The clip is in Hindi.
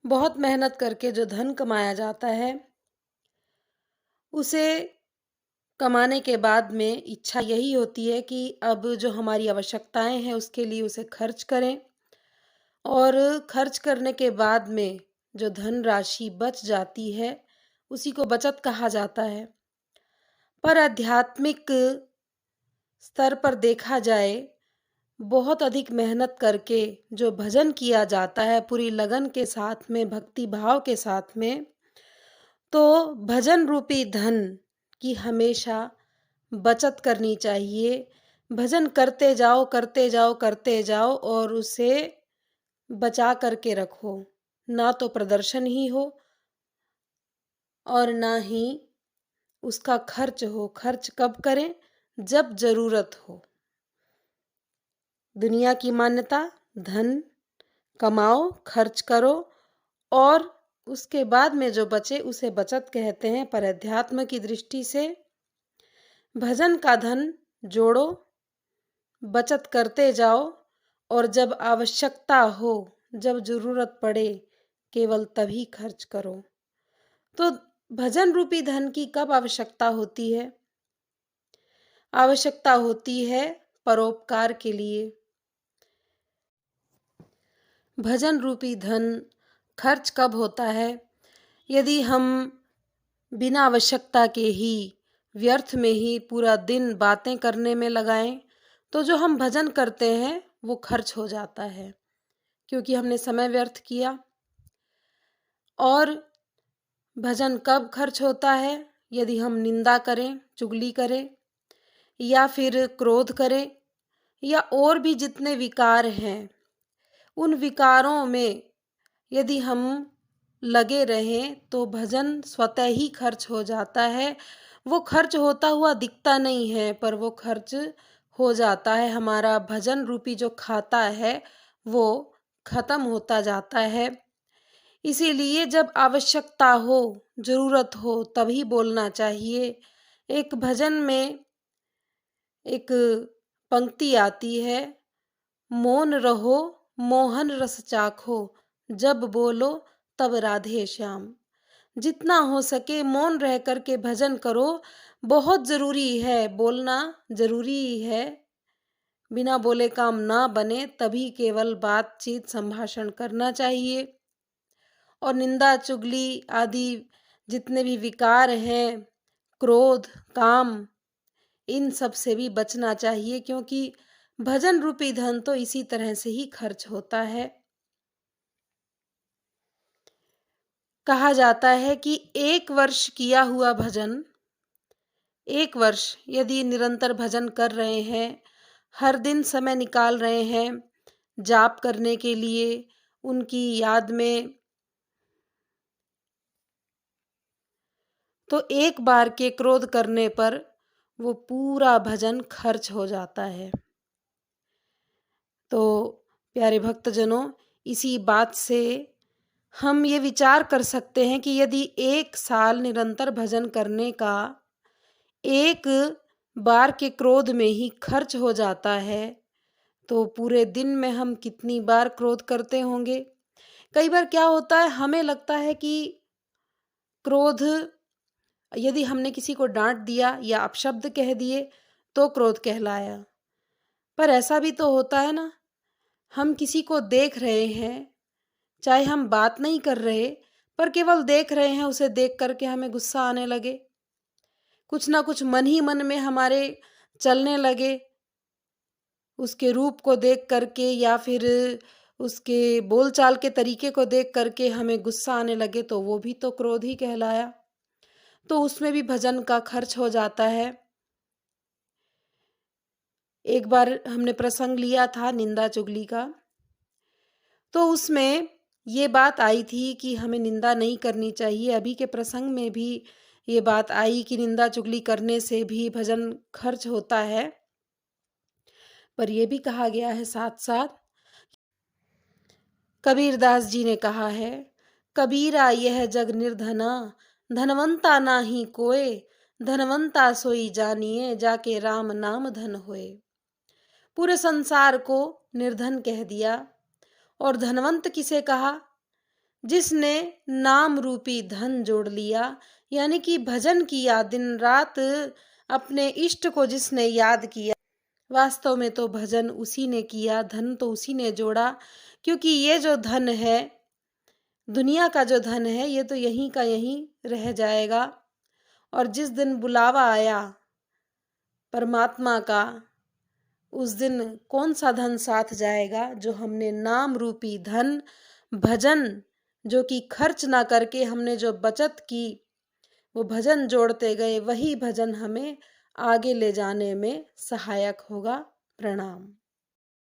बहुत मेहनत करके जो धन कमाया जाता है, उसे कमाने के बाद में इच्छा यही होती है कि अब जो हमारी आवश्यकताएँ हैं, उसके लिए उसे खर्च करें और खर्च करने के बाद में जो धनराशि बच जाती है, उसी को बचत कहा जाता है। पर आध्यात्मिक स्तर पर देखा जाए, बहुत अधिक मेहनत करके जो भजन किया जाता है पूरी लगन के साथ में, भक्ति भाव के साथ में, तो भजन रूपी धन की हमेशा बचत करनी चाहिए। भजन करते जाओ, करते जाओ, करते जाओ और उसे बचा करके रखो। ना तो प्रदर्शन ही हो और ना ही उसका खर्च हो। खर्च कब करें? जब ज़रूरत हो। दुनिया की मान्यता, धन कमाओ, खर्च करो और उसके बाद में जो बचे उसे बचत कहते हैं। पर अध्यात्म की दृष्टि से भजन का धन जोड़ो, बचत करते जाओ और जब आवश्यकता हो, जब ज़रूरत पड़े, केवल तभी खर्च करो। तो भजन रूपी धन की कब आवश्यकता होती है? आवश्यकता होती है परोपकार के लिए। भजन रूपी धन खर्च कब होता है? यदि हम बिना आवश्यकता के ही, व्यर्थ में ही पूरा दिन बातें करने में लगाएं, तो जो हम भजन करते हैं वो खर्च हो जाता है, क्योंकि हमने समय व्यर्थ किया। और भजन कब खर्च होता है? यदि हम निंदा करें, चुगली करें या फिर क्रोध करें या और भी जितने विकार हैं, उन विकारों में यदि हम लगे रहें तो भजन स्वतः ही खर्च हो जाता है। वो खर्च होता हुआ दिखता नहीं है, पर वो खर्च हो जाता है। हमारा भजन रूपी जो खाता है वो खत्म होता जाता है। इसीलिए जब आवश्यकता हो, ज़रूरत हो, तभी बोलना चाहिए। एक भजन में एक पंक्ति आती है, मौन रहो मोहन रस चाखो, जब बोलो तब राधे श्याम। जितना हो सके मौन रह कर के भजन करो। बहुत ज़रूरी है, बोलना ज़रूरी है। बिना बोले काम ना बने, तभी केवल बातचीत संभाषण करना चाहिए। और निंदा चुगली आदि जितने भी विकार हैं, क्रोध, काम, इन सब से भी बचना चाहिए, क्योंकि भजन रूपी धन तो इसी तरह से ही खर्च होता है। कहा जाता है कि 1 वर्ष किया हुआ भजन, 1 वर्ष यदि निरंतर भजन कर रहे हैं, हर दिन समय निकाल रहे हैं जाप करने के लिए, उनकी याद में, तो एक बार के क्रोध करने पर वो पूरा भजन खर्च हो जाता है। तो प्यारे भक्तजनों, इसी बात से हम ये विचार कर सकते हैं कि यदि 1 साल निरंतर भजन करने का एक बार के क्रोध में ही खर्च हो जाता है, तो पूरे दिन में हम कितनी बार क्रोध करते होंगे। कई बार क्या होता है, हमें लगता है कि क्रोध, यदि हमने किसी को डांट दिया या अपशब्द कह दिए तो क्रोध कहलाया। पर ऐसा भी तो होता है ना, हम किसी को देख रहे हैं, चाहे हम बात नहीं कर रहे, पर केवल देख रहे हैं, उसे देख करके हमें गुस्सा आने लगे, कुछ ना कुछ मन ही मन में हमारे चलने लगे, उसके रूप को देख करके या फिर उसके बोलचाल के तरीके को देख करके हमें गुस्सा आने लगे, तो वो भी तो क्रोध ही कहलाया। तो उसमें भी भजन का खर्च हो जाता है। एक बार हमने प्रसंग लिया था निंदा चुगली का, तो उसमें ये बात आई थी कि हमें निंदा नहीं करनी चाहिए। अभी के प्रसंग में भी ये बात आई कि निंदा चुगली करने से भी भजन खर्च होता है। पर यह भी कहा गया है साथ साथ, कबीरदास जी ने कहा है, कबीरा यह जग निर्धना, धनवंता नाही कोय, धनवंता सोई जानिए, जाके राम नाम धन होए। पूरे संसार को निर्धन कह दिया और धनवंत किसे कहा? जिसने नाम रूपी धन जोड़ लिया, यानी कि भजन किया, दिन रात अपने इष्ट को जिसने याद किया, वास्तव में तो भजन उसी ने किया, धन तो उसी ने जोड़ा। क्योंकि ये जो धन है, दुनिया का जो धन है, ये तो यहीं का यहीं रह जाएगा। और जिस दिन बुलावा आया परमात्मा का, उस दिन कौन सा धन साथ जाएगा? जो हमने नाम रूपी धन, भजन, जो कि खर्च ना करके हमने जो बचत की, वो भजन जोड़ते गए, वही भजन हमें आगे ले जाने में सहायक होगा। प्रणाम।